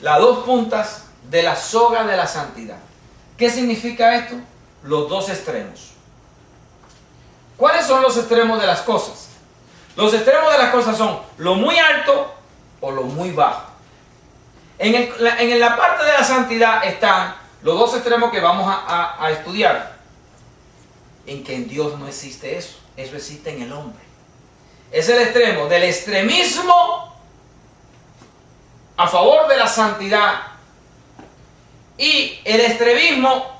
las dos puntas de la soga de la santidad. ¿Qué significa esto? Los dos extremos. ¿Cuáles son los extremos de las cosas? Los extremos de las cosas son lo muy alto o lo muy bajo. En la parte de la santidad están los dos extremos que vamos a estudiar. En que en Dios no existe eso. Eso existe en el hombre. Es el extremo del extremismo a favor de la santidad y el extremismo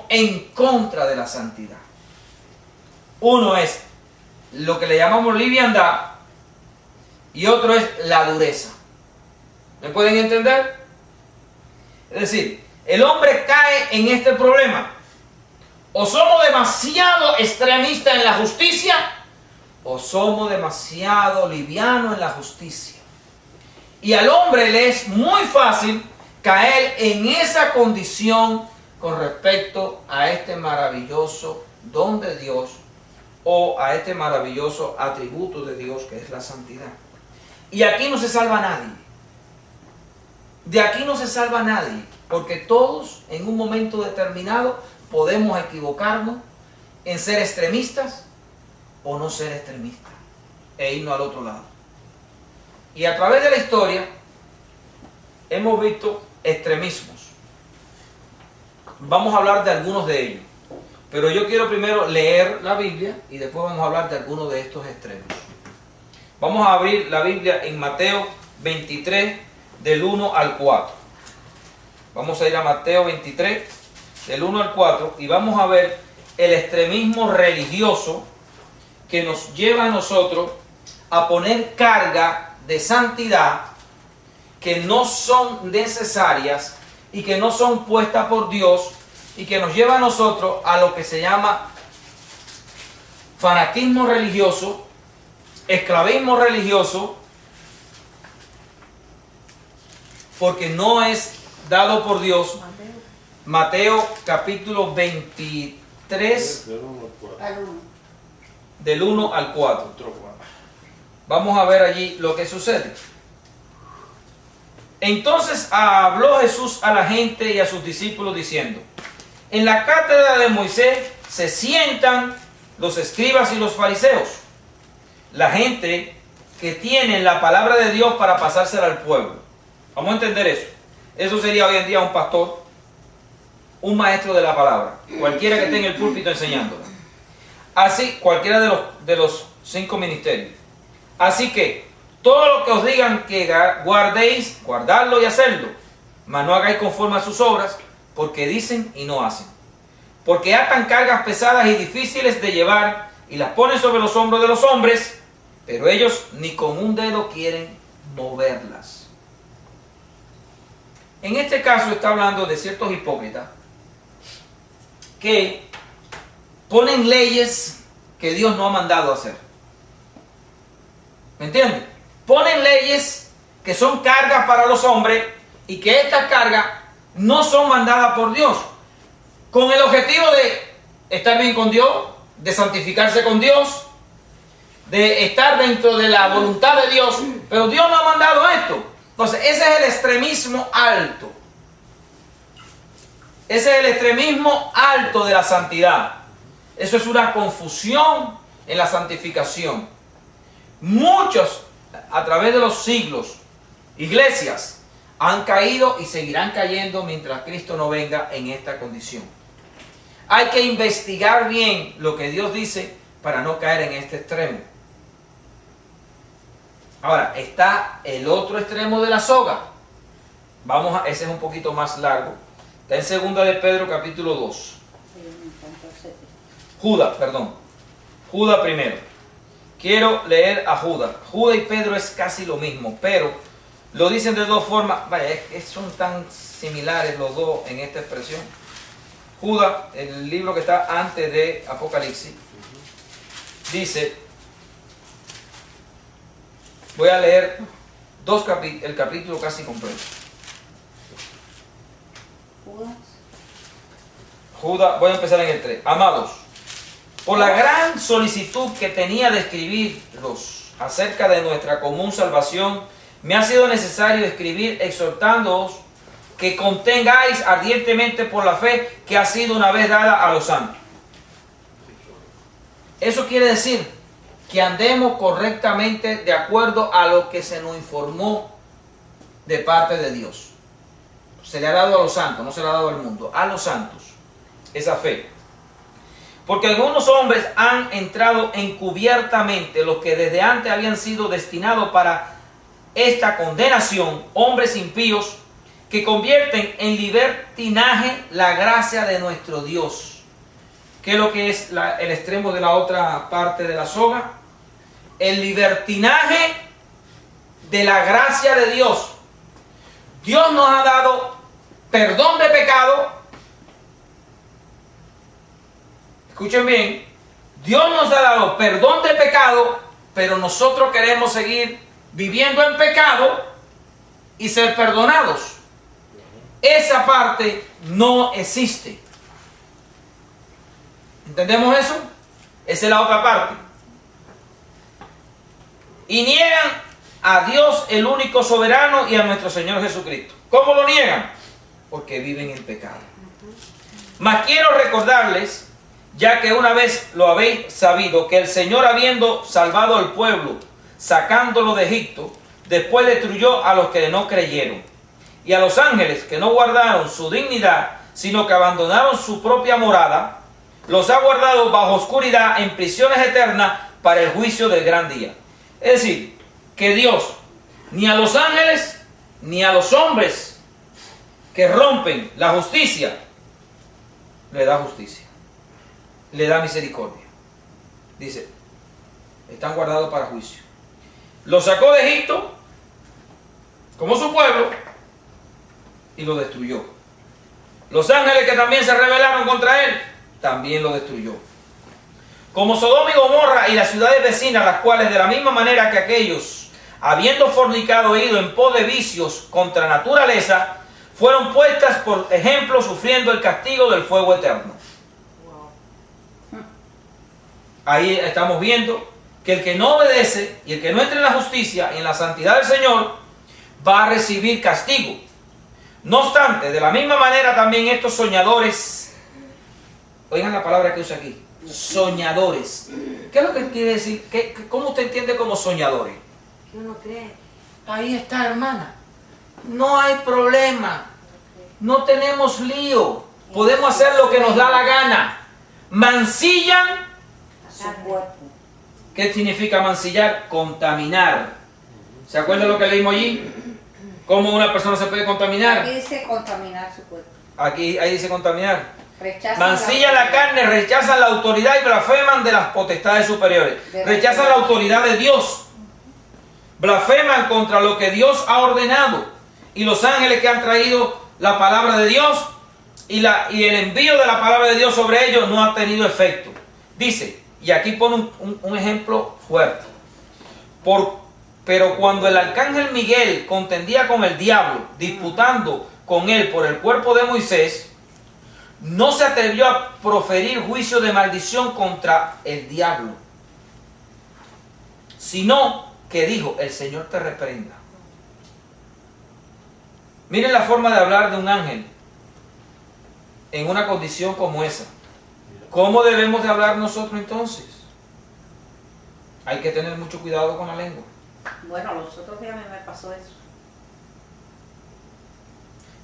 en contra de la santidad. Uno es lo que le llamamos liviandad y otro es la dureza. ¿Me pueden entender? Es decir, el hombre cae en este problema. O somos demasiado extremistas en la justicia o somos demasiado livianos en la justicia. Y al hombre le es muy fácil caer en esa condición con respecto a este maravilloso don de Dios o a este maravilloso atributo de Dios que es la santidad. Y aquí no se salva nadie. De aquí no se salva nadie, porque todos en un momento determinado podemos equivocarnos en ser extremistas o no ser extremistas e irnos al otro lado. Y a través de la historia hemos visto extremismos. Vamos a hablar de algunos de ellos. Pero yo quiero primero leer la Biblia y después vamos a hablar de algunos de estos extremos. Vamos a abrir la Biblia en Mateo 23, del 1 al 4. Vamos a ir a Mateo 23, del 1 al 4, y vamos a ver el extremismo religioso que nos lleva a nosotros a poner carga de santidad que no son necesarias y que no son puestas por Dios y que nos lleva a nosotros a lo que se llama fanatismo religioso, esclavismo religioso, porque no es dado por Dios. Mateo capítulo 23 del 1 al 4. Vamos a ver allí lo que sucede. Entonces habló Jesús a la gente y a sus discípulos diciendo: en la cátedra de Moisés se sientan los escribas y los fariseos, la gente que tiene la palabra de Dios para pasársela al pueblo. Vamos a entender eso. Eso sería hoy en día un pastor, un maestro de la palabra, cualquiera que esté en el púlpito enseñándola. Así, cualquiera de los 5 ministerios. Así que todo lo que os digan que guardéis, guardadlo y hacedlo, mas no hagáis conforme a sus obras, porque dicen y no hacen. Porque atan cargas pesadas y difíciles de llevar y las ponen sobre los hombros de los hombres, pero ellos ni con un dedo quieren moverlas. En este caso está hablando de ciertos hipócritas que ponen leyes que Dios no ha mandado hacer. ¿Me entienden? Ponen leyes que son cargas para los hombres y que estas cargas no son mandadas por Dios, con el objetivo de estar bien con Dios, de santificarse con Dios, de estar dentro de la voluntad de Dios, pero Dios no ha mandado esto. Entonces ese es el extremismo alto. Ese es el extremismo alto de la santidad. Eso es una confusión en la santificación. Muchos, a través de los siglos, iglesias han caído y seguirán cayendo mientras Cristo no venga en esta condición. Hay que investigar bien lo que Dios dice para no caer en este extremo. Ahora, está el otro extremo de la soga. Ese es un poquito más largo. Está en 2 de Pedro capítulo 2. Judas primero. Quiero leer a Judas. Judas y Pedro es casi lo mismo, pero lo dicen de dos formas. Vaya, son tan similares los dos en esta expresión. Judas, el libro que está antes de Apocalipsis, dice, voy a leer el capítulo casi completo. Judas, voy a empezar en el 3. Amados, por la gran solicitud que tenía de escribirlos acerca de nuestra común salvación, me ha sido necesario escribir exhortándoos que contengáis ardientemente por la fe que ha sido una vez dada a los santos. Eso quiere decir que andemos correctamente de acuerdo a lo que se nos informó de parte de Dios. Se le ha dado a los santos, no se le ha dado al mundo, a los santos, esa fe. Porque algunos hombres han entrado encubiertamente, los que desde antes habían sido destinados para esta condenación, hombres impíos, que convierten en libertinaje la gracia de nuestro Dios. ¿Qué es lo que es el extremo de la otra parte de la soga? El libertinaje de la gracia de Dios. Dios nos ha dado perdón de pecado. Escuchen bien, Dios nos ha dado perdón de pecado, pero nosotros queremos seguir viviendo en pecado y ser perdonados. Esa parte no existe. ¿Entendemos eso? Esa es la otra parte. Y niegan a Dios, el único soberano, y a nuestro Señor Jesucristo. ¿Cómo lo niegan? Porque viven en pecado. Mas quiero recordarles, ya que una vez lo habéis sabido, que el Señor, habiendo salvado al pueblo, sacándolo de Egipto, después destruyó a los que no creyeron, y a los ángeles que no guardaron su dignidad, sino que abandonaron su propia morada, los ha guardado bajo oscuridad en prisiones eternas para el juicio del gran día. Es decir, que Dios ni a los ángeles ni a los hombres que rompen la justicia le da justicia, le da misericordia. Dice, están guardados para juicio. Los sacó de Egipto como su pueblo y lo destruyó. Los ángeles que también se rebelaron contra él, también lo destruyó. Como Sodoma y Gomorra y las ciudades vecinas, las cuales de la misma manera que aquellos, habiendo fornicado e ido en pos de vicios contra naturaleza, fueron puestas por ejemplo sufriendo el castigo del fuego eterno. Ahí estamos viendo que el que no obedece y el que no entra en la justicia y en la santidad del Señor va a recibir castigo. No obstante, de la misma manera también estos soñadores, oigan la palabra que usa aquí, soñadores. ¿Qué es lo que quiere decir? ¿Cómo usted entiende como soñadores? ¿Qué uno cree? Ahí está, hermana. No hay problema. No tenemos lío. Podemos hacer lo que nos da la gana. Mancillan. Su cuerpo. ¿Qué significa mancillar? Contaminar. ¿Se acuerdan lo que leímos allí? ¿Cómo una persona se puede contaminar? Aquí dice contaminar su cuerpo. Ahí dice contaminar. Rechazan Mancillan la carne, rechazan la autoridad y blasfeman de las potestades superiores. Rechazan la autoridad de Dios. Blasfeman contra lo que Dios ha ordenado. Y los ángeles que han traído la palabra de Dios y el envío de la palabra de Dios sobre ellos no ha tenido efecto. Dice, y aquí pone un ejemplo fuerte. Pero cuando el arcángel Miguel contendía con el diablo, disputando con él por el cuerpo de Moisés, no se atrevió a proferir juicio de maldición contra el diablo, sino que dijo, el Señor te reprenda. Miren la forma de hablar de un ángel en una condición como esa. ¿Cómo debemos de hablar nosotros entonces? Hay que tener mucho cuidado con la lengua. Bueno, los otros días a mí me pasó eso.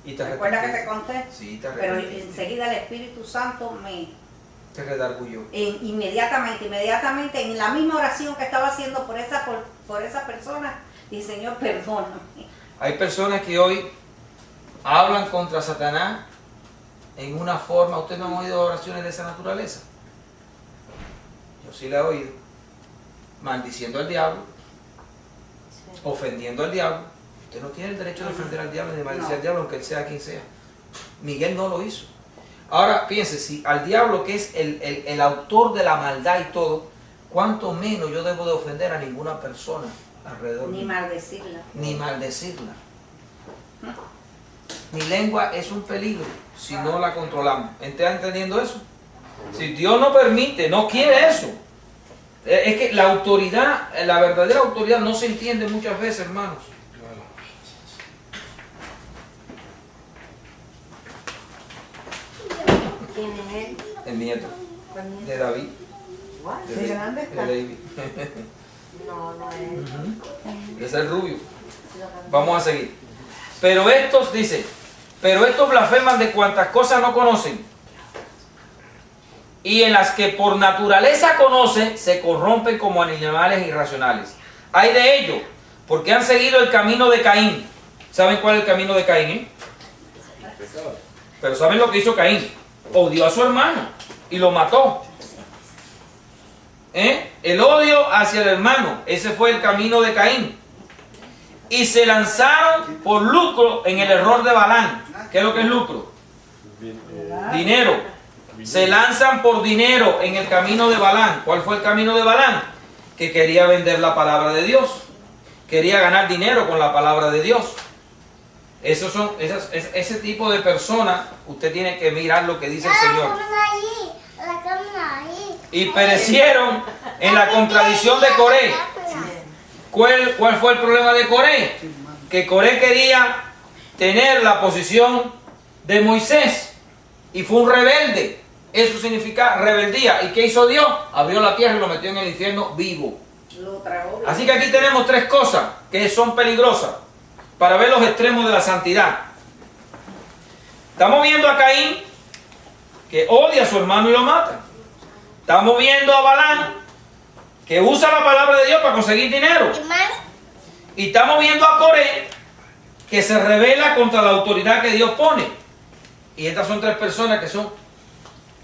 Y te ¿Recuerdas que te arrepentiste. conté? Sí, te Pero arrepentiste. enseguida el Espíritu Santo me... Te redarguyó. Inmediatamente, en la misma oración que estaba haciendo por esa persona, y Señor, perdóname. Hay personas que hoy hablan contra Satanás en una forma. ¿Ustedes no han oído oraciones de esa naturaleza? Yo sí la he oído. Maldiciendo al diablo, ofendiendo al diablo. Usted no tiene el derecho de ofender al diablo ni de maldecir al diablo, aunque él sea quien sea. Miguel no lo hizo. Ahora piense, si al diablo, que es el autor de la maldad y todo, cuánto menos yo debo de ofender a ninguna persona alrededor Ni mío. maldecirla. Ni maldecirla. Mi lengua es un peligro si no la controlamos. ¿Estás entendiendo eso? Si Dios no permite, no quiere eso. Es que la autoridad, la verdadera autoridad no se entiende muchas veces, hermanos. quién es él? El nieto ¿Cuál nieto? de David. What? De, ¿De grande de está? David. No, no es. De ser rubio. Vamos a seguir. Pero estos, dice, pero estos blasfeman de cuantas cosas no conocen, y en las que por naturaleza conocen, se corrompen como animales irracionales. Hay de ellos, porque han seguido el camino de Caín. ¿Saben cuál es el camino de Caín? Pero ¿saben lo que hizo Caín? Odió a su hermano y lo mató. El odio hacia el hermano, ese fue el camino de Caín. Y se lanzaron por lucro en el error de Balaam. ¿Qué es lo que es lucro? Dinero. Se lanzan por dinero en el camino de Balaam. ¿Cuál fue el camino de Balaam? Que quería vender la palabra de Dios. Quería ganar dinero con la palabra de Dios. Ese tipo de personas, usted tiene que mirar lo que dice el Señor. Y perecieron en la contradicción de Coré. ¿Cuál fue el problema de Coré? Que Coré quería tener la posición de Moisés y fue un rebelde. Eso significa rebeldía. ¿Y qué hizo Dios? Abrió la tierra y lo metió en el infierno vivo. Así que aquí tenemos tres cosas que son peligrosas para ver los extremos de la santidad. Estamos viendo a Caín, que odia a su hermano y lo mata. Estamos viendo a Balaam, que usa la palabra de Dios para conseguir dinero. Y estamos viendo a Coré, que se rebela contra la autoridad que Dios pone. Y estas son tres personas que son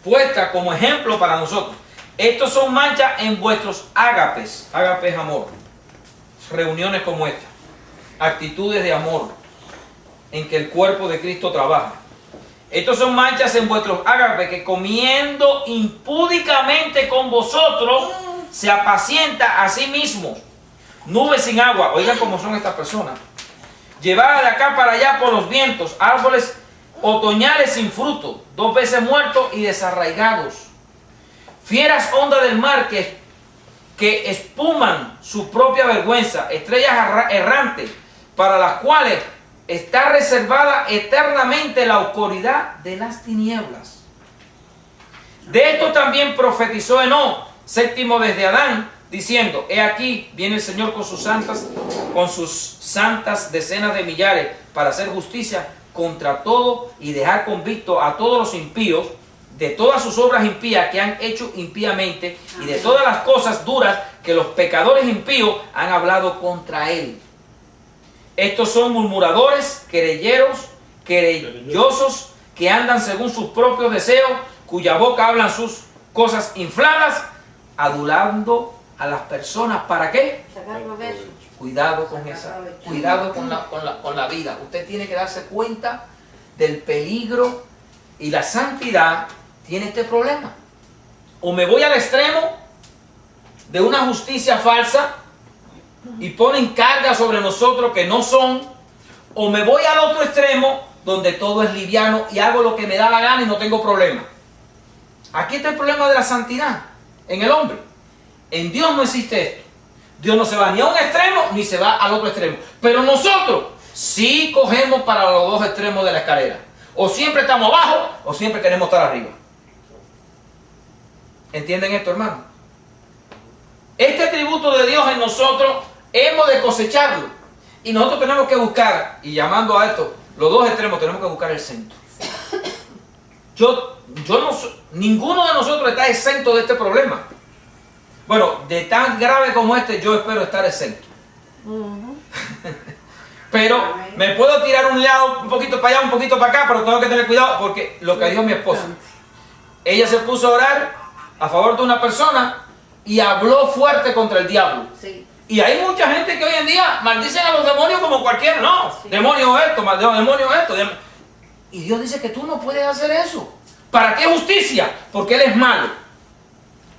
puestas como ejemplo para nosotros. Estos son manchas en vuestros ágapes. Ágape es amor. Reuniones como esta. Actitudes de amor en que el cuerpo de Cristo trabaja. Estos son manchas en vuestros ágapes, que comiendo impúdicamente con vosotros se apacienta a sí mismo. Nubes sin agua. Oigan cómo son estas personas. Llevadas de acá para allá por los vientos. Árboles otoñales sin fruto. 2 veces muertos y desarraigados. Fieras ondas del mar que espuman su propia vergüenza. Estrellas errantes para las cuales está reservada eternamente la oscuridad de las tinieblas. De esto también profetizó Enoc, séptimo desde Adán, diciendo: he aquí viene el Señor con sus santas decenas de millares para hacer justicia contra todo y dejar convicto a todos los impíos de todas sus obras impías que han hecho impíamente y de todas las cosas duras que los pecadores impíos han hablado contra él. Estos son murmuradores, querellosos, que andan según sus propios deseos, cuya boca hablan sus cosas infladas, adulando a las personas. ¿Para qué? Cuidado con esa, cuidado con la vida. Usted tiene que darse cuenta del peligro, y la santidad tiene este problema. O me voy al extremo de una justicia falsa y ponen cargas sobre nosotros que no son, o me voy al otro extremo donde todo es liviano y hago lo que me da la gana y no tengo problema. Aquí está el problema de la santidad en el hombre. En Dios no existe esto. Dios no se va ni a un extremo ni se va al otro extremo. Pero nosotros sí cogemos para los dos extremos de la escalera. O siempre estamos abajo o siempre queremos estar arriba. ¿Entienden esto, hermano? Este atributo de Dios en nosotros hemos de cosecharlo. Y nosotros tenemos que buscar, y llamando a esto, los dos extremos, tenemos que buscar el centro. Ninguno de nosotros está exento de este problema. Bueno, de tan grave como este, yo espero estar exento. Pero me puedo tirar un lado, un poquito para allá, un poquito para acá, pero tengo que tener cuidado porque lo que dijo mi esposa. Ella se puso a orar a favor de una persona y habló fuerte contra el diablo. Sí. Y hay mucha gente que hoy en día maldicen a los demonios como cualquiera. No, sí. Demonio esto, demonio esto. Y Dios dice que tú no puedes hacer eso. ¿Para qué justicia? Porque Él es malo.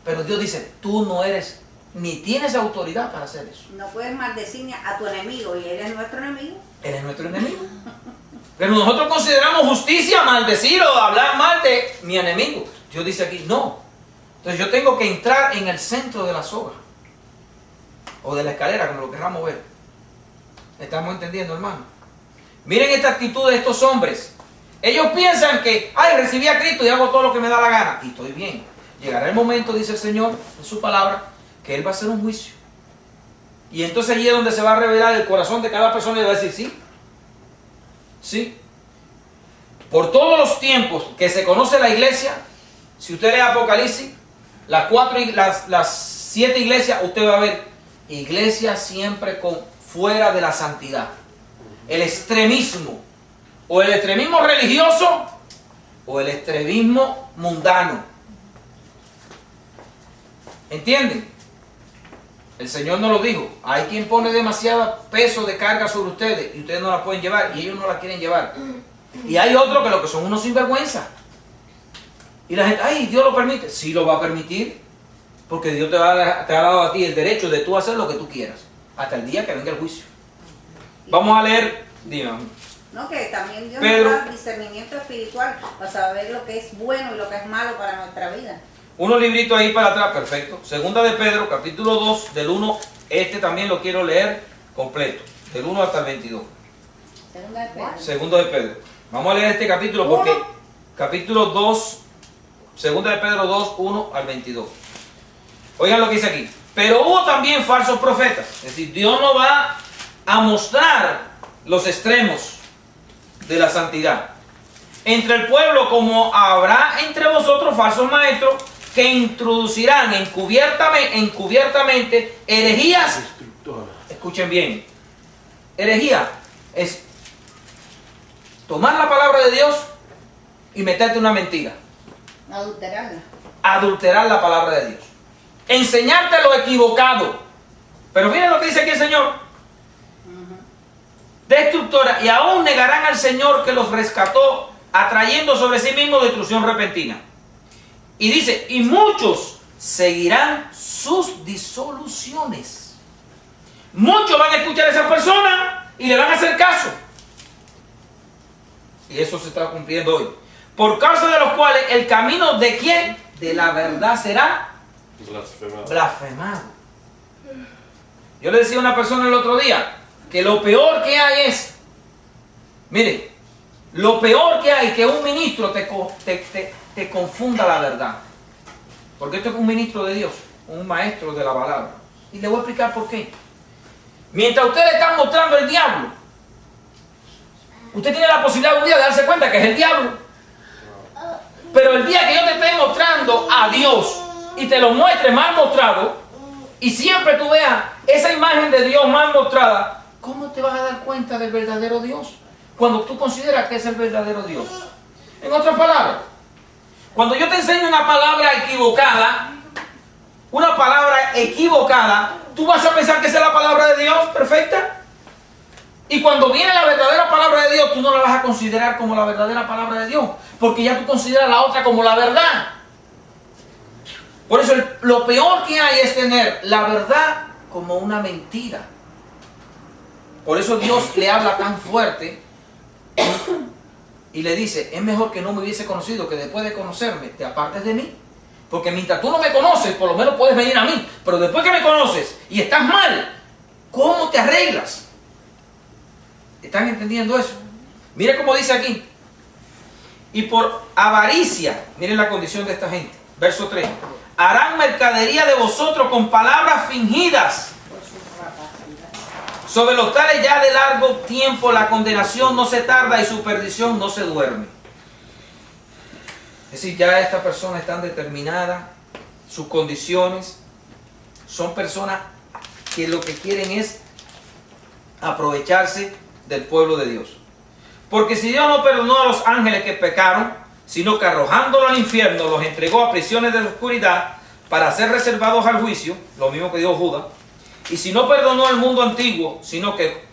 Pero Dios dice, tú no eres, ni tienes autoridad para hacer eso. No puedes maldecir a tu enemigo, y Él es nuestro enemigo. Él es nuestro enemigo. Pero nosotros consideramos justicia maldecir o hablar mal de mi enemigo. Dios dice aquí, no. Entonces yo tengo que entrar en el centro de la soga. O de la escalera, como lo queramos ver. ¿Estamos entendiendo, hermano? Miren esta actitud de estos hombres. Ellos piensan que, ay, recibí a Cristo y hago todo lo que me da la gana. Y estoy bien. Llegará el momento, dice el Señor en su palabra, que Él va a hacer un juicio. Y entonces allí es donde se va a revelar el corazón de cada persona y va a decir, sí, sí. Por todos los tiempos que se conoce la iglesia, si usted lee Apocalipsis, las 7 iglesias, usted va a ver iglesias siempre fuera de la santidad. El extremismo, o el extremismo religioso, o el extremismo mundano. ¿Entienden? El Señor nos lo dijo. Hay quien pone demasiado peso de carga sobre ustedes y ustedes no la pueden llevar y ellos no la quieren llevar. Y hay otros que lo que son unos sinvergüenza. Y la gente, ay, Dios lo permite. Sí lo va a permitir, porque Dios te ha dado a ti el derecho de tú hacer lo que tú quieras, hasta el día que venga el juicio. Vamos a leer, dígame. No, que también Dios Pedro, nos da discernimiento espiritual para saber lo que es bueno y lo que es malo para nuestra vida. Unos libritos ahí para atrás, perfecto. Segunda de Pedro, capítulo 2, del 1, este también lo quiero leer completo, del 1 hasta el 22. Segunda de Pedro. Segundo de Pedro. Vamos a leer este capítulo porque capítulo 2, segunda de Pedro 2, 1 al 22. Oigan lo que dice aquí. Pero hubo también falsos profetas. Es decir, Dios no va a mostrar los extremos de la santidad entre el pueblo, como habrá entre vosotros falsos maestros que introducirán encubiertamente herejías. Escuchen bien. Herejía es tomar la palabra de Dios y meterte una mentira. Adulterarla. Adulterar la palabra de Dios. Enseñarte lo equivocado. Pero miren lo que dice aquí el Señor. Destructora, y aún negarán al Señor que los rescató, atrayendo sobre sí mismo destrucción repentina. Y dice, y muchos seguirán sus disoluciones. Muchos van a escuchar a esa persona y le van a hacer caso. Y eso se está cumpliendo hoy. Por causa de los cuales el camino de quién, de la verdad, será blasfemado. Yo le decía a una persona el otro día que lo peor que hay es, mire, lo peor que hay que un ministro te confunda la verdad. Porque esto es un ministro de Dios, un maestro de la palabra. Y le voy a explicar por qué. Mientras usted le está mostrando el diablo, usted tiene la posibilidad un día de darse cuenta que es el diablo. Pero el día que yo te esté mostrando a Dios y te lo muestre mal mostrado, y siempre tú veas esa imagen de Dios mal mostrada, ¿cómo te vas a dar cuenta del verdadero Dios? Cuando tú consideras que es el verdadero Dios. En otras palabras, cuando yo te enseño una palabra equivocada, tú vas a pensar que esa es la palabra de Dios perfecta. Y cuando viene la verdadera palabra de Dios, tú no la vas a considerar como la verdadera palabra de Dios, porque ya tú consideras la otra como la verdad. Por eso lo peor que hay es tener la verdad como una mentira. Por eso Dios le habla tan fuerte y le dice, es mejor que no me hubiese conocido que después de conocerme te apartes de mí. Porque mientras tú no me conoces, por lo menos puedes venir a mí. Pero después que me conoces y estás mal, ¿cómo te arreglas? ¿Están entendiendo eso? Mire cómo dice aquí. Y por avaricia, miren la condición de esta gente. Verso 3. Harán mercadería de vosotros con palabras fingidas. Sobre los tales ya de largo tiempo la condenación no se tarda y su perdición no se duerme. Es decir, ya estas personas están determinadas, sus condiciones, son personas que lo que quieren es aprovecharse del pueblo de Dios. Porque si Dios no perdonó a los ángeles que pecaron, sino que arrojándolo al infierno los entregó a prisiones de la oscuridad para ser reservados al juicio, lo mismo que dijo Judas. Y si no perdonó al mundo antiguo, sino que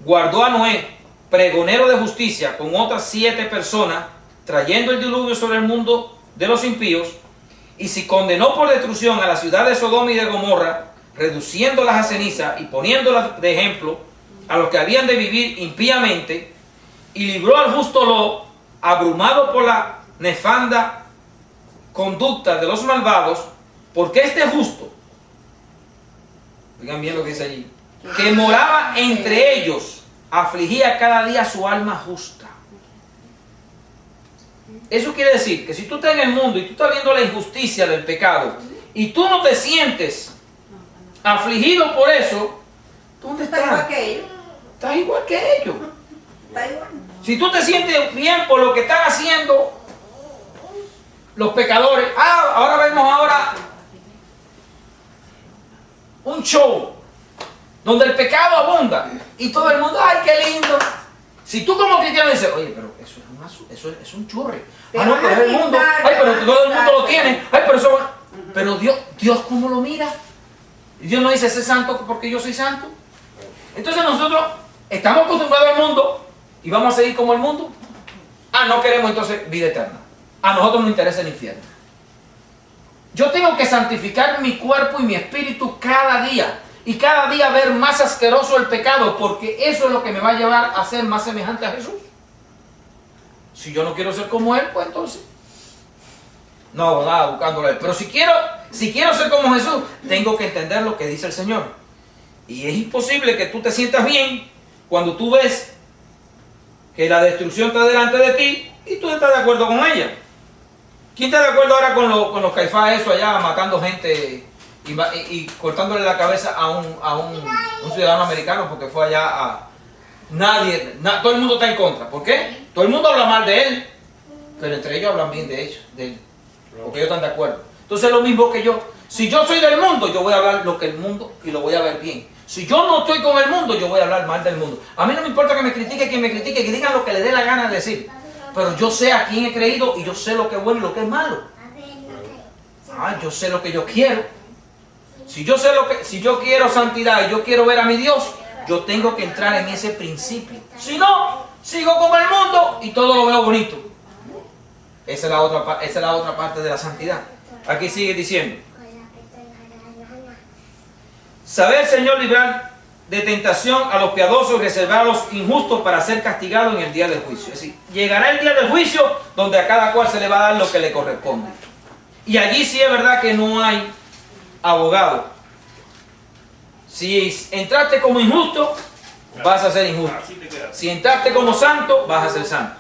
guardó a Noé, pregonero de justicia, con otras 7 personas, trayendo el diluvio sobre el mundo de los impíos, y si condenó por destrucción a la ciudad de Sodoma y de Gomorra, reduciéndolas a ceniza y poniéndolas de ejemplo a los que habían de vivir impíamente, y libró al justo Lot, abrumado por la nefanda conducta de los malvados, porque este justo, oigan bien lo que dice allí, que moraba entre ellos, afligía cada día su alma justa. Eso quiere decir que si tú estás en el mundo y tú estás viendo la injusticia del pecado y tú no te sientes afligido por eso, ¿dónde Está igual estás? que ellos. Estás igual que ellos. Está igual. Si tú te sientes bien por lo que están haciendo los pecadores, ahora vemos un show donde el pecado abunda y todo el mundo, ¡ay, qué lindo! Si tú como cristiano dices, oye, pero eso es un churre. No, pero es el mundo. Ay, pero todo el mundo lo tiene. Ay, pero eso... Pero Dios ¿cómo lo mira? Y Dios no dice, sé santo porque yo soy santo. Entonces nosotros estamos acostumbrados al mundo y vamos a seguir como el mundo. No queremos entonces vida eterna. A nosotros nos interesa el infierno. Yo tengo que santificar mi cuerpo y mi espíritu cada día. Y cada día ver más asqueroso el pecado, porque eso es lo que me va a llevar a ser más semejante a Jesús. Si yo no quiero ser como Él, pues entonces no, nada, buscándolo a Él. Pero si quiero ser como Jesús, tengo que entender lo que dice el Señor. Y es imposible que tú te sientas bien cuando tú ves que la destrucción está delante de ti y tú estás de acuerdo con ella. ¿Quién está de acuerdo ahora con los Caifás, eso allá, matando gente y cortándole la cabeza a un ciudadano americano porque fue allá a... todo el mundo está en contra. ¿Por qué? Todo el mundo habla mal de él, pero entre ellos hablan bien de ellos, de él, porque ellos están de acuerdo. Entonces es lo mismo que yo. Si yo soy del mundo, yo voy a hablar lo que el mundo y lo voy a ver bien. Si yo no estoy con el mundo, yo voy a hablar mal del mundo. A mí no me importa que me critique quien me critique, que digan lo que le dé la gana de decir. Pero yo sé a quién he creído y yo sé lo que es bueno y lo que es malo. Yo sé lo que yo quiero. Si yo quiero santidad y yo quiero ver a mi Dios, yo tengo que entrar en ese principio. Si no, sigo con el mundo y todo lo veo bonito. Esa es la otra parte de la santidad. Aquí sigue diciendo: saber, Señor, librar de tentación a los piadosos y reservar a los injustos para ser castigados en el día del juicio. Es decir, llegará el día del juicio donde a cada cual se le va a dar lo que le corresponde. Y allí sí es verdad que no hay abogado. Si entraste como injusto, vas a ser injusto. Si entraste como santo, vas a ser santo.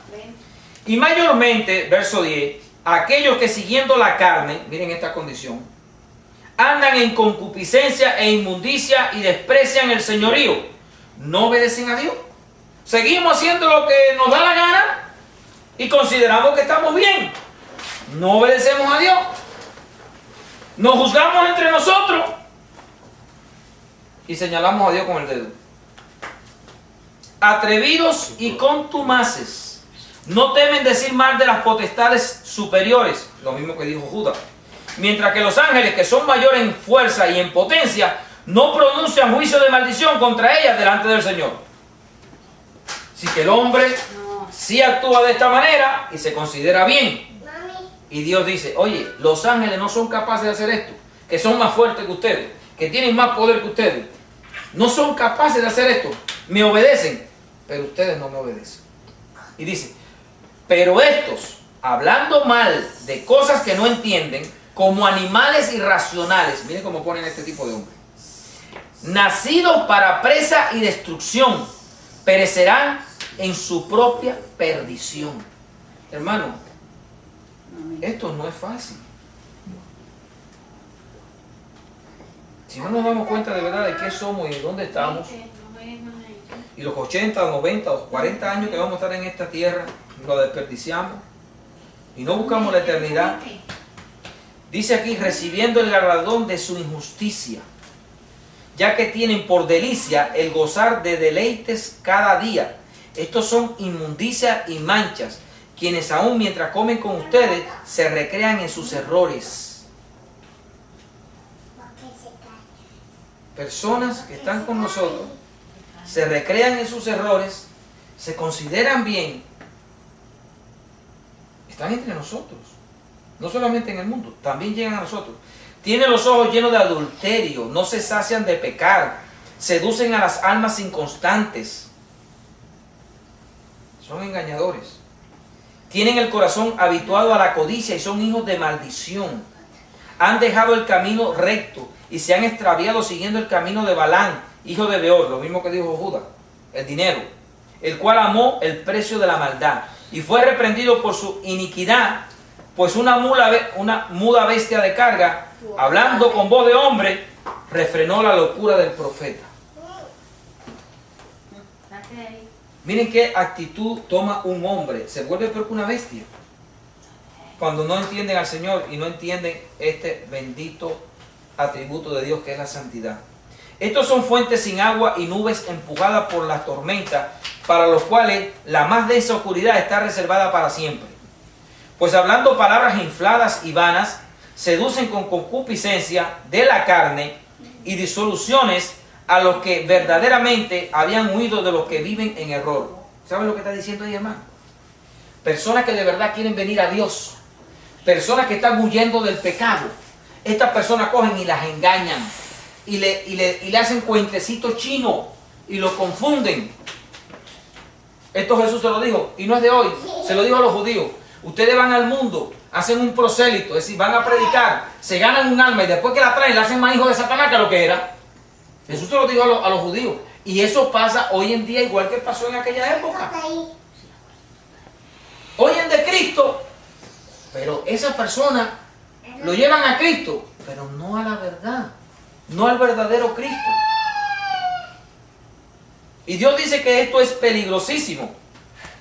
Y mayormente, verso 10, aquellos que siguiendo la carne, miren esta condición, andan en concupiscencia e inmundicia y desprecian el señorío, no obedecen a Dios. Seguimos haciendo lo que nos da la gana y consideramos que estamos bien. No obedecemos a Dios. Nos juzgamos entre nosotros y señalamos a Dios con el dedo. Atrevidos y contumaces, no temen decir mal de las potestades superiores, lo mismo que dijo Judas. Mientras que los ángeles, que son mayores en fuerza y en potencia, no pronuncian juicio de maldición contra ellas delante del Señor. Así que el hombre sí actúa de esta manera y se considera bien. Y Dios dice, oye, los ángeles no son capaces de hacer esto, que son más fuertes que ustedes, que tienen más poder que ustedes. No son capaces de hacer esto. Me obedecen, pero ustedes no me obedecen. Y dice, pero estos, hablando mal de cosas que no entienden, como animales irracionales, miren cómo ponen este tipo de hombres, nacidos para presa y destrucción, perecerán en su propia perdición. Hermano, esto no es fácil. Si no nos damos cuenta de verdad de qué somos y de dónde estamos, y los 80, 90 o 40 años que vamos a estar en esta tierra, lo desperdiciamos y no buscamos la eternidad. Dice aquí, recibiendo el galardón de su injusticia, ya que tienen por delicia el gozar de deleites cada día. Estos son inmundicia y manchas, quienes aún mientras comen con ustedes se recrean en sus errores. Personas que están con nosotros se recrean en sus errores, se consideran bien, están entre nosotros, no solamente en el mundo, también llegan a nosotros. Tienen los ojos llenos de adulterio, no se sacian de pecar, seducen a las almas inconstantes, son engañadores. Tienen el corazón habituado a la codicia y son hijos de maldición. Han dejado el camino recto y se han extraviado siguiendo el camino de Balán, hijo de Beor, lo mismo que dijo Judas, el dinero, el cual amó el precio de la maldad y fue reprendido por su iniquidad, pues una muda bestia de carga, hablando con voz de hombre, refrenó la locura del profeta. Miren qué actitud toma un hombre. Se vuelve peor que una bestia cuando no entienden al Señor y no entienden este bendito atributo de Dios que es la santidad. Estos son fuentes sin agua y nubes empujadas por las tormentas, para los cuales la más densa oscuridad está reservada para siempre. Pues hablando palabras infladas y vanas, seducen con concupiscencia de la carne y disoluciones a los que verdaderamente habían huido de los que viven en error. ¿Saben lo que está diciendo ahí, hermano? Personas que de verdad quieren venir a Dios. Personas que están huyendo del pecado. Estas personas cogen y las engañan. Y le hacen cuentecitos chinos. Y lo confunden. Esto Jesús se lo dijo. Y no es de hoy. Se lo dijo a los judíos. Ustedes van al mundo. Hacen un prosélito. Es decir, van a predicar. Se ganan un alma. Y después que la traen, la hacen más hijo de Satanás que lo que era. Jesús se lo dijo a los judíos. Y eso pasa hoy en día igual que pasó en aquella época. Oyen de Cristo, pero esas personas lo llevan a Cristo, pero no a la verdad, no al verdadero Cristo. Y Dios dice que esto es peligrosísimo.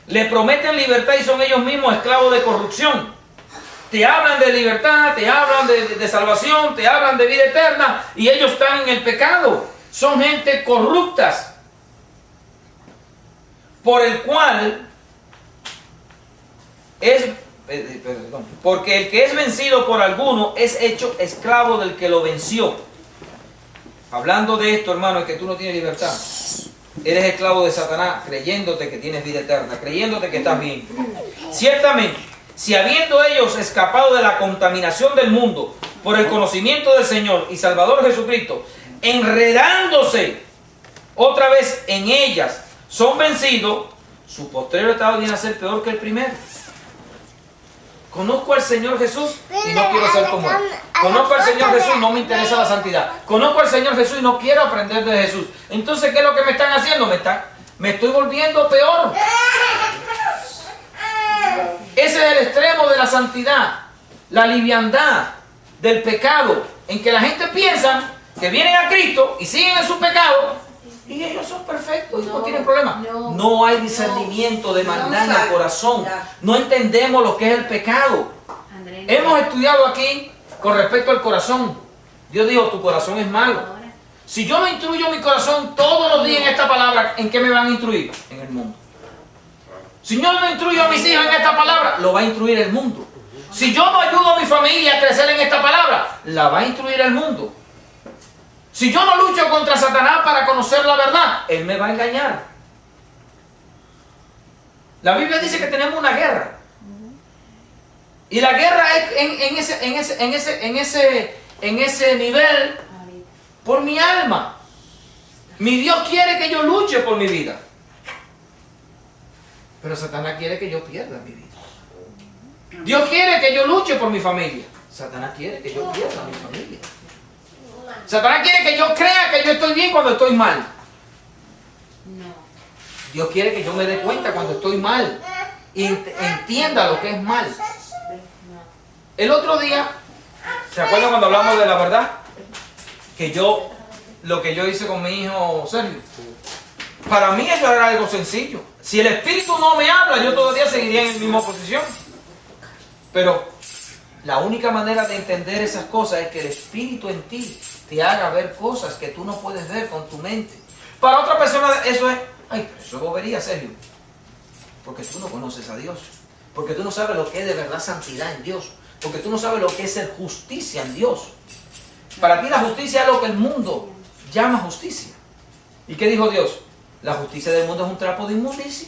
Le prometen libertad y son ellos mismos esclavos de corrupción. Te hablan de libertad, te hablan de salvación, te hablan de vida eterna y ellos están en el pecado. Son gente corruptas, por el cual porque el que es vencido por alguno es hecho esclavo del que lo venció. Hablando de esto, hermano, es que tú no tienes libertad. Eres esclavo de Satanás, creyéndote que tienes vida eterna, creyéndote que estás bien. Ciertamente, si habiendo ellos escapado de la contaminación del mundo por el conocimiento del Señor y Salvador Jesucristo, enredándose otra vez en ellas, son vencidos, su postrero estado viene a ser peor que el primero. Conozco al Señor Jesús y no quiero ser como Él. Conozco al Señor Jesús y no me interesa la santidad. Conozco al Señor Jesús y no quiero aprender de Jesús. Entonces, ¿qué es lo que me están haciendo? Me estoy volviendo peor. Ese es el extremo de la santidad, la liviandad del pecado, en que la gente piensa que vienen a Cristo y siguen en su pecado y ellos son perfectos y no tienen problema. No hay discernimiento de maldad en el corazón. No entendemos lo que es el pecado. Hemos estudiado aquí con respecto al corazón. Dios dijo, tu corazón es malo. Si yo no instruyo mi corazón todos los días en esta palabra, ¿en qué me van a instruir? En el mundo. Si yo no instruyo a mis hijos en esta palabra, lo va a instruir el mundo. Si yo no ayudo a mi familia a crecer en esta palabra, la va a instruir el mundo. Si yo no lucho contra Satanás para conocer la verdad, él me va a engañar. La Biblia dice que tenemos una guerra. Y la guerra es en ese nivel por mi alma. Mi Dios quiere que yo luche por mi vida. Pero Satanás quiere que yo pierda mi vida. Dios quiere que yo luche por mi familia. Satanás quiere que yo pierda mi familia. Satanás quiere que yo crea que yo estoy bien cuando estoy mal. Dios quiere que yo me dé cuenta cuando estoy mal y entienda lo que es mal. El otro día, ¿se acuerdan cuando hablamos de la verdad? Lo que yo hice con mi hijo Sergio. Para mí eso era algo sencillo. Si el Espíritu no me habla, yo todavía seguiría en la misma posición. Pero la única manera de entender esas cosas es que el Espíritu en ti te haga ver cosas que tú no puedes ver con tu mente. Para otra persona eso es, eso es bobería, Sergio. Porque tú no conoces a Dios. Porque tú no sabes lo que es de verdad santidad en Dios. Porque tú no sabes lo que es ser justicia en Dios. Para ti la justicia es lo que el mundo llama justicia. ¿Y qué dijo Dios? La justicia del mundo es un trapo de inmundicia.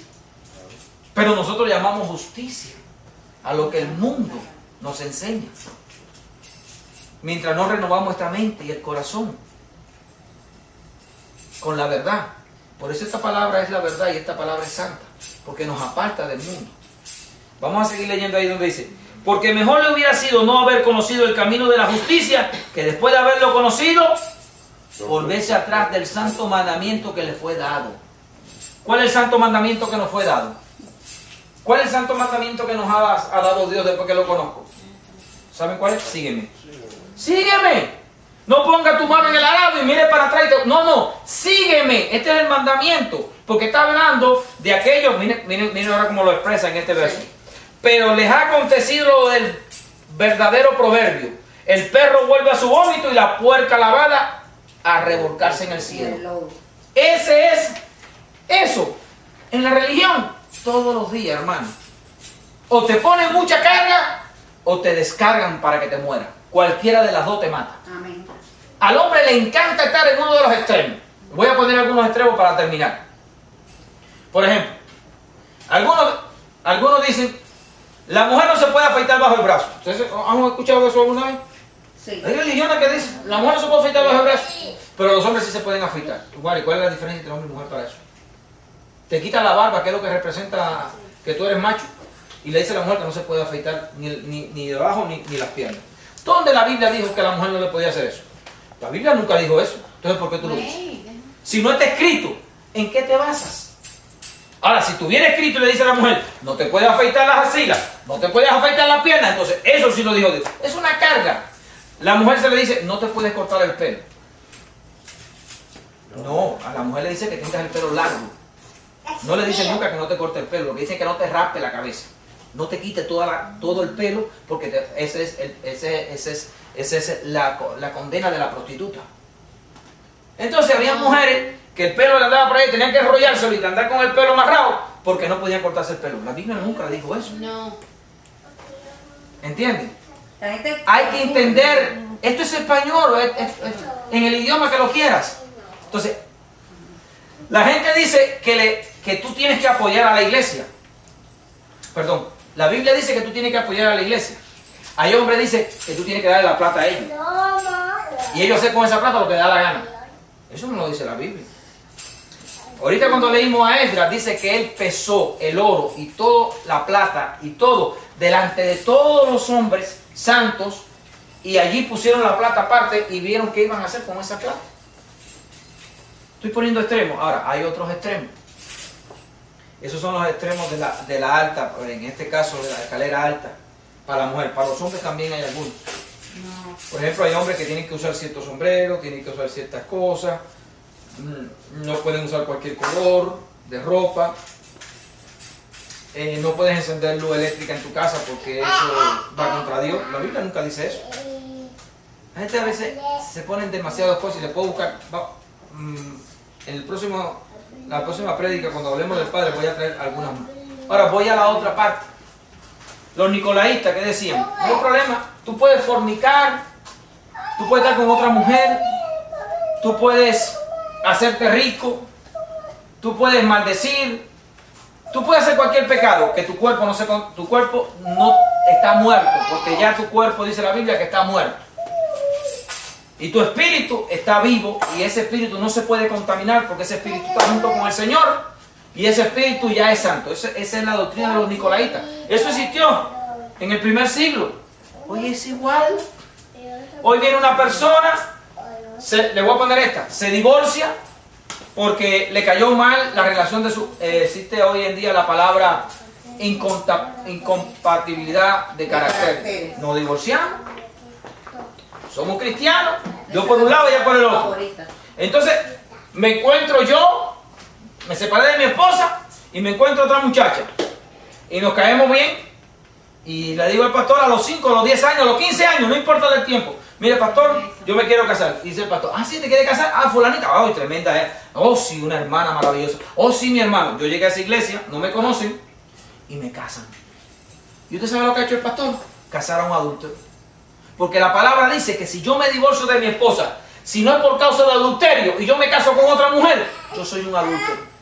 Pero nosotros llamamos justicia a lo que el mundo nos enseña. Mientras no renovamos esta mente y el corazón con la verdad. Por eso esta palabra es la verdad y esta palabra es santa. Porque nos aparta del mundo. Vamos a seguir leyendo ahí donde dice: porque mejor le hubiera sido no haber conocido el camino de la justicia, que después de haberlo conocido, volverse atrás del santo mandamiento que le fue dado. ¿Cuál es el santo mandamiento que nos fue dado? ¿Cuál es el santo mandamiento que nos ha dado Dios después que lo conozco? ¿Saben cuál es? Sígueme. Sígueme. No ponga tu mano en el arado y mire para atrás. No, sígueme. Este es el mandamiento. Porque está hablando de aquellos, miren ahora cómo lo expresa en este verso. Sí. Pero les ha acontecido lo del verdadero proverbio. El perro vuelve a su vómito y la puerca lavada a revolcarse en el cielo. Ese es eso. En la religión, todos los días, hermano. O te ponen mucha carga o te descargan para que te mueras. Cualquiera de las dos te mata. Amén. Al hombre le encanta estar en uno de los extremos. Voy a poner algunos extremos para terminar. Por ejemplo, algunos dicen, la mujer no se puede afeitar bajo el brazo. ¿Ustedes han escuchado eso alguna vez? Sí. Hay religiones que dicen, la mujer no se puede afeitar bajo el brazo, pero los hombres sí se pueden afeitar. Igual, ¿y cuál es la diferencia entre hombre y mujer para eso? Te quita la barba, que es lo que representa que tú eres macho, y le dice a la mujer que no se puede afeitar ni debajo ni las piernas. ¿Dónde la Biblia dijo que a la mujer no le podía hacer eso? La Biblia nunca dijo eso. Entonces, ¿por qué tú lo dices? Si no está escrito, ¿en qué te basas? Ahora, si tuviera escrito y le dice a la mujer, no te puedes afeitar las axilas, no te puedes afeitar las piernas, entonces eso sí lo dijo Dios. Es una carga. La mujer se le dice, no te puedes cortar el pelo. No, a la mujer le dice que tengas el pelo largo. No le dice nunca que no te corte el pelo, lo que dice es que no te raspe la cabeza. No te quite todo el pelo, porque esa es la condena de la prostituta. Entonces había mujeres que el pelo le andaba por ahí, tenían que enrollárselo y andar con el pelo amarrado porque no podían cortarse el pelo. La Biblia nunca dijo eso. No. ¿Entienden? Hay que entender, esto es español, en el idioma que lo quieras. Entonces, la gente dice que tú tienes que apoyar a la iglesia. Perdón, la Biblia dice que tú tienes que apoyar a la iglesia. Hay hombres que dicen que tú tienes que darle la plata a ellos. Y ellos hacen con esa plata lo que da la gana. Eso no lo dice la Biblia. Ahorita cuando leímos a Esdras, dice que él pesó el oro y toda la plata y todo delante de todos los hombres santos, y allí pusieron la plata aparte y vieron qué iban a hacer con esa plata. Estoy poniendo extremos. Ahora, hay otros extremos. Esos son los extremos de la alta, en este caso de la escalera alta, para la mujer. Para los hombres también hay algunos. No. Por ejemplo, hay hombres que tienen que usar ciertos sombreros, tienen que usar ciertas cosas, no pueden usar cualquier color de ropa, no puedes encender luz eléctrica en tu casa porque eso va contra Dios. La Biblia nunca dice eso. La gente a veces se ponen demasiadas cosas y le puedo buscar. En la próxima prédica, cuando hablemos del Padre, voy a traer algunas más. Ahora voy a la otra parte. Los nicolaítas, ¿qué decían? No hay problema, tú puedes fornicar, tú puedes estar con otra mujer, tú puedes hacerte rico, tú puedes maldecir, tú puedes hacer cualquier pecado, que tu cuerpo no está muerto, porque ya tu cuerpo, dice la Biblia, que está muerto. Y tu espíritu está vivo, y ese espíritu no se puede contaminar, porque ese espíritu está junto con el Señor. Y ese espíritu ya es santo. Esa es la doctrina de los nicolaitas. Eso existió en el primer siglo. Hoy es igual. Hoy viene una persona, le voy a poner esta, se divorcia porque le cayó mal la relación de su... existe hoy en día la palabra incompatibilidad de carácter. Nos divorciamos. Somos cristianos. Yo por un lado y ella por el otro. Entonces, me encuentro yo... Me separé de mi esposa y me encuentro otra muchacha. Y nos caemos bien. Y le digo al pastor a los 5, a los 10 años, a los 15 años, no importa el tiempo. Mire, pastor, yo me quiero casar. Y dice el pastor, ¿sí te quieres casar? Fulanita. ¡Ay, tremenda! Oh, sí, una hermana maravillosa. Oh, sí, mi hermano. Yo llegué a esa iglesia, no me conocen y me casan. ¿Y usted sabe lo que ha hecho el pastor? Casar a un adúltero. Porque la palabra dice que si yo me divorcio de mi esposa, si no es por causa de adulterio y yo me caso con otra mujer, yo soy un adúltero.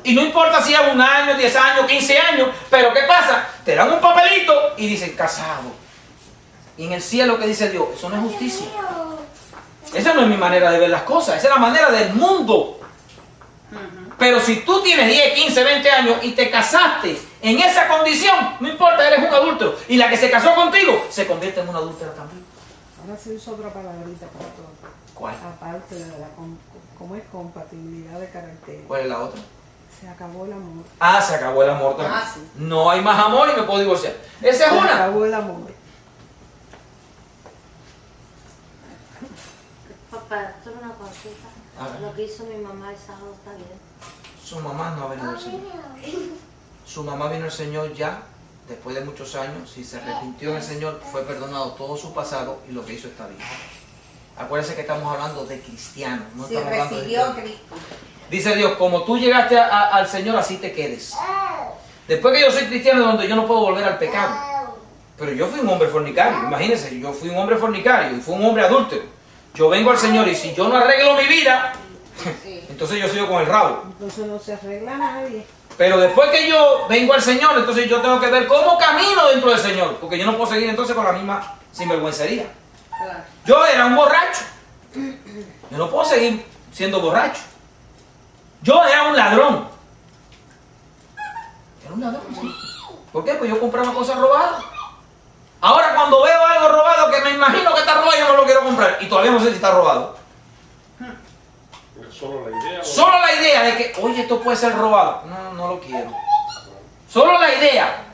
Y no importa si es 1 año, 10 años, 15 años, pero ¿qué pasa? Te dan un papelito y dicen casado. Y en el cielo, ¿qué dice Dios? Eso no es justicia. Esa no es mi manera de ver las cosas, esa es la manera del mundo. Pero si tú tienes 10, 15, 20 años y te casaste en esa condición, no importa, eres un adúltero. Y la que se casó contigo se convierte en una adúltera también. Ahora se usa otra palabrita para todo. ¿Cuál? Aparte de ¿cómo es? Compatibilidad de carácter. ¿Cuál es la otra? Se acabó el amor. Ah, se acabó el amor también. Ah, sí. No hay más amor y me puedo divorciar. Esa es Se una. acabó el amor. Papá, solo una cosita. A ver. Lo que hizo mi mamá el sábado está bien. Su mamá no ha venido al Señor. Su mamá vino al Señor ya, después de muchos años, y se arrepintió en el Señor, fue perdonado todo su pasado y lo que hizo está bien. Acuérdense que estamos hablando de cristianos, no Si estamos hablando de recibió a Dios. Cristo. Dice Dios, como tú llegaste al Señor, así te quedes. Después que yo soy cristiano, donde yo no puedo volver al pecado. Pero yo fui un hombre fornicario, imagínense, yo fui un hombre fornicario y fui un hombre adúltero. Yo vengo al Señor y si yo no arreglo mi vida, Sí. entonces yo sigo con el rabo. Entonces no se arregla nadie. Pero después que yo vengo al Señor, entonces yo tengo que ver cómo camino dentro del Señor. Porque yo no puedo seguir entonces con la misma sinvergüencería. Claro. Yo era un borracho. Yo no puedo seguir siendo borracho. Yo era un ladrón. Era un ladrón, sí. ¿Por qué? Pues yo compraba cosas robadas. Ahora cuando veo algo robado que me imagino que está robado, yo no lo quiero comprar. Y todavía no sé si está robado. Solo la idea. Solo la idea de que, oye, esto puede ser robado. No, no lo quiero. Solo la idea.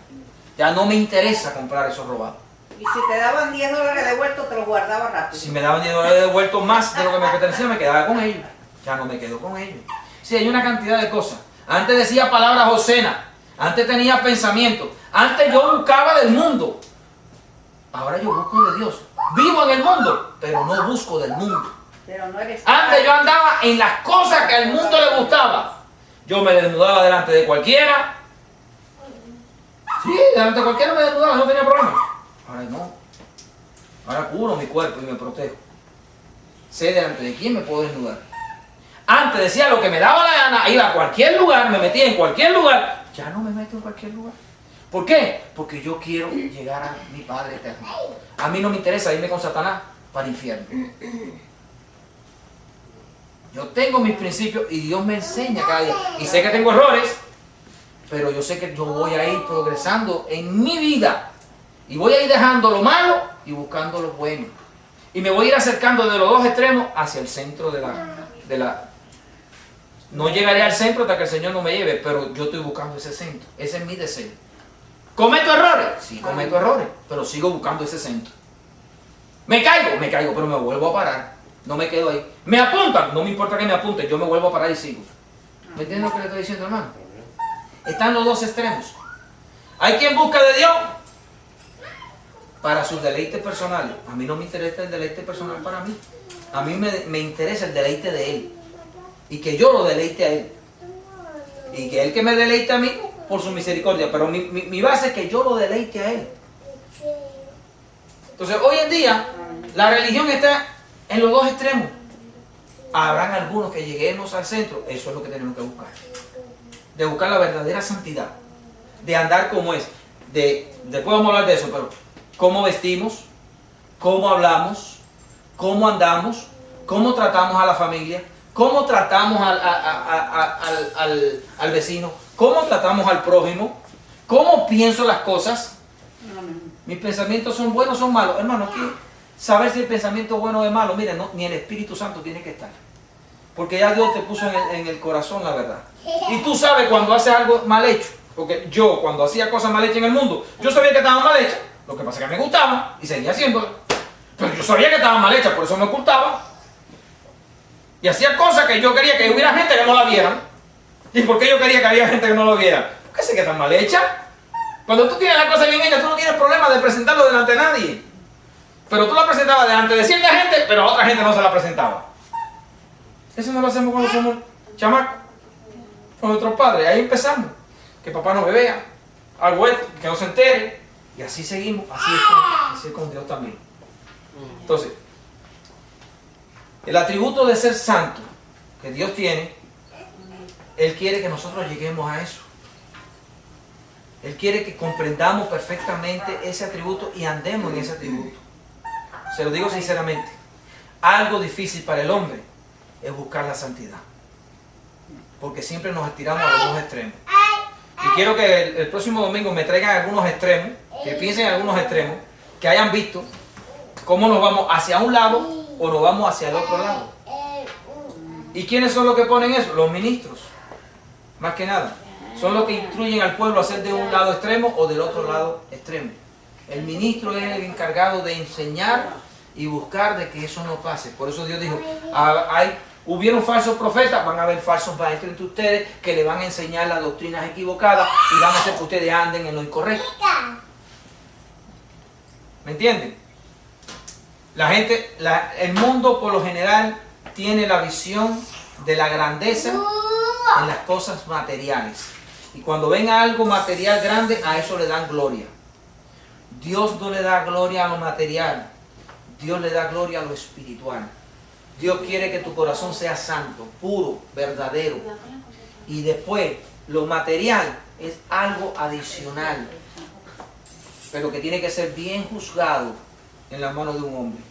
Ya no me interesa comprar eso robado. Y si te daban $10 devueltos, te los guardaba rápido. Si me daban $10 devueltos más de lo que me pertenecía, me quedaba con ellos. Ya no me quedo con ellos. Sí, hay una cantidad de cosas. Antes decía palabras obscenas. Antes tenía pensamientos. Antes yo buscaba del mundo. Ahora yo busco de Dios. Vivo en el mundo, pero no busco del mundo. Pero no eres. Antes yo andaba en las cosas que al mundo le gustaba. Yo me desnudaba delante de cualquiera. Sí, delante de cualquiera me desnudaba, no tenía problema. Ahora no. Ahora cubro mi cuerpo y me protejo. Sé delante de quién me puedo desnudar. Antes decía lo que me daba la gana, iba a cualquier lugar, me metía en cualquier lugar. Ya no me meto en cualquier lugar. ¿Por qué? Porque yo quiero llegar a mi Padre eterno. A mí no me interesa irme con Satanás para el infierno. Yo tengo mis principios y Dios me enseña cada día. Y sé que tengo errores, pero yo sé que yo voy a ir progresando en mi vida. Y voy a ir dejando lo malo y buscando lo bueno. Y me voy a ir acercando de los dos extremos hacia el centro de la... No llegaré al centro hasta que el Señor no me lleve, pero yo estoy buscando ese centro. Ese es mi deseo. ¿Cometo errores? Sí, cometo errores, pero sigo buscando ese centro. Me caigo, pero me vuelvo a parar. No me quedo ahí. Me apuntan, no me importa que me apunten, yo me vuelvo a parar y sigo. ¿Me entienden lo que le estoy diciendo, hermano? Están los dos extremos. Hay quien busca de Dios para sus deleites personales. A mí no me interesa el deleite personal para mí. A mí me interesa el deleite de Él. Y que yo lo deleite a Él. Y que Él que me deleite a mí por su misericordia. Pero mi base es que yo lo deleite a Él. Entonces, hoy en día, la religión está en los dos extremos. Habrán algunos que lleguemos al centro. Eso es lo que tenemos que buscar. De buscar la verdadera santidad. De andar como es. Después vamos a hablar de eso, pero cómo vestimos, cómo hablamos, cómo andamos, cómo tratamos a la familia, cómo tratamos al vecino, cómo tratamos al prójimo, cómo pienso las cosas. Mis pensamientos son buenos o son malos. Hermano, aquí saber si el pensamiento es bueno o es malo, mire, no, ni el Espíritu Santo tiene que estar. Porque ya Dios te puso en el corazón la verdad. Y tú sabes cuando haces algo mal hecho. Porque yo, cuando hacía cosas mal hechas en el mundo, yo sabía que estaban mal hechas. Lo que pasa es que me gustaban y seguía haciéndolas. Pero yo sabía que estaban mal hechas, por eso me ocultaba. Y hacía cosas que yo quería que hubiera gente que no la vieran. ¿Y por qué yo quería que había gente que no lo viera? Porque sé que están mal hechas. Cuando tú tienes la cosa bien hecha, tú no tienes problema de presentarlo delante de nadie. Pero tú la presentabas delante de cierta gente, pero a otra gente no se la presentaba. Eso no lo hacemos cuando somos chamacos. Con nuestros padres. Ahí empezamos. Que papá no me vea. Algo que no se entere. Y así seguimos. Así es con Dios también. Entonces, el atributo de ser santo que Dios tiene, Él quiere que nosotros lleguemos a eso. Él quiere que comprendamos perfectamente ese atributo y andemos en ese atributo. Se lo digo sinceramente. Algo difícil para el hombre es buscar la santidad. Porque siempre nos estiramos a los dos extremos. Y quiero que el próximo domingo me traigan algunos extremos, que piensen en algunos extremos, que hayan visto cómo nos vamos hacia un lado o nos vamos hacia el otro lado. ¿Y quiénes son los que ponen eso? Los ministros. más que nada. Son los que instruyen al pueblo a ser de un lado extremo o del otro lado extremo. El ministro es el encargado de enseñar y buscar de que eso no pase. Por eso Dios dijo, hubieron falsos profetas, van a haber falsos maestros entre ustedes que le van a enseñar las doctrinas equivocadas y van a hacer que ustedes anden en lo incorrecto. ¿Me entienden? El mundo por lo general tiene la visión de la grandeza en las cosas materiales. Y cuando ven a algo material grande, a eso le dan gloria. Dios no le da gloria a lo material. Dios le da gloria a lo espiritual. Dios quiere que tu corazón sea santo, puro, verdadero. Y después, lo material es algo adicional, pero que tiene que ser bien juzgado en las manos de un hombre.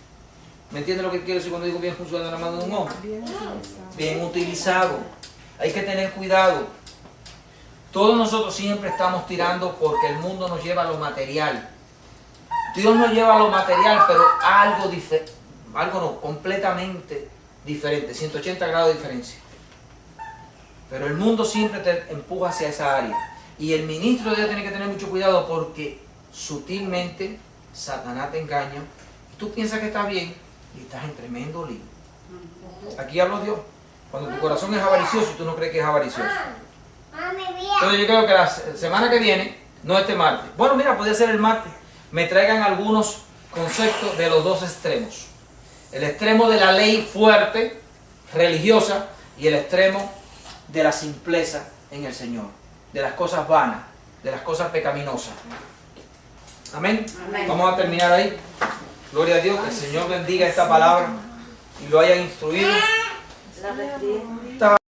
¿Me entiendes lo que quiero decir cuando digo bien juzgado en las manos de un hombre? Bien utilizado. Hay que tener cuidado. Todos nosotros siempre estamos tirando porque el mundo nos lleva a lo material. Dios nos lleva a lo material, pero algo no, completamente diferente, 180 grados de diferencia. Pero el mundo siempre te empuja hacia esa área. Y el ministro de Dios tiene que tener mucho cuidado porque sutilmente Satanás te engaña y tú piensas que estás bien y estás en tremendo lío. Aquí hablo Dios. Cuando tu corazón es avaricioso y tú no crees que es avaricioso. Entonces yo creo que la semana que viene, no este martes. Bueno, mira, podría ser el martes. Me traigan algunos conceptos de los dos extremos. El extremo de la ley fuerte, religiosa, y el extremo de la simpleza en el Señor. De las cosas vanas, de las cosas pecaminosas. Amén. Amén. Vamos a terminar ahí. Gloria a Dios, que el Señor bendiga esta palabra y lo haya instruido. La recibí.